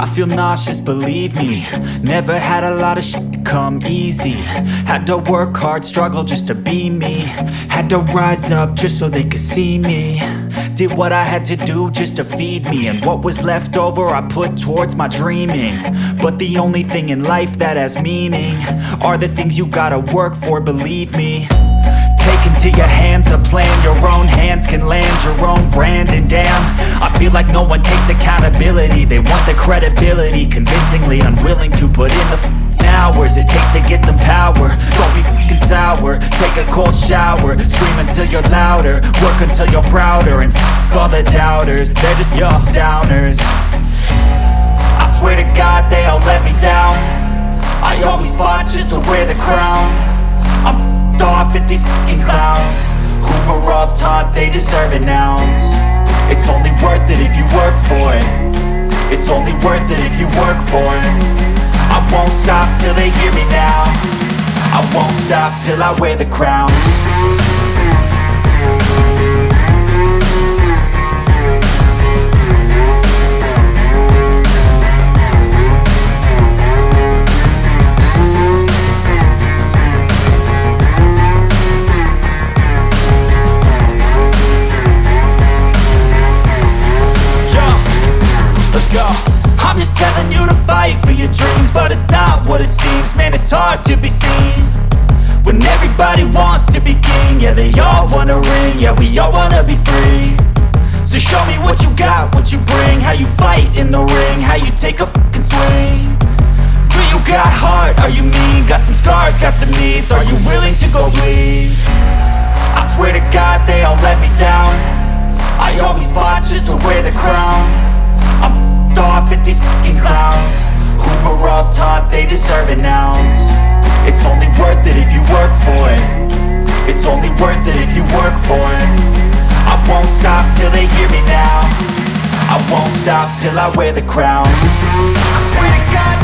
I feel nauseous, believe me. Never had a lot of shit come easy. Had to work hard, struggle just to be me. Had to rise up just so they could see me. Did what I had to do just to feed me. And what was left over I put towards my dreaming. But the only thing in life that has meaning are the things you gotta work for, believe me. Take into your hands a plan. Your own hands can land your own brand. And damn, I feel like no one takes accountability. They want the credibility, convincingly unwilling to put in the hours it takes to get some power. Don't be f***ing sour. Take a cold shower. Scream until you're louder. Work until you're prouder. And f*** all the doubters, they're just your downers. I swear to God they all let me down. I always fought just to wear the crown. I'm off at these fucking clowns who were all taught they deserve an ounce. It's only worth it if you work for it. It's only worth it if you work for it. I won't stop till they hear me now. I won't stop till I wear the crown. I'm just telling you to fight for your dreams, but it's not what it seems. Man, it's hard to be seen when everybody wants to be king. Yeah, they all wanna ring, yeah, we all wanna be free. So show me what you got, what you bring, how you fight in the ring, how you take a fucking swing. Do you got heart, are you mean? Got some scars, got some needs, are you willing to go bleed? I swear to God they all let me down. I always fought just to wear the crown. I'm off at these fucking clowns who were all taught they deserve an ounce. It's only worth it if you work for it. It's only worth it if you work for it. I won't stop till they hear me now. I won't stop till I wear the crown. I swear to God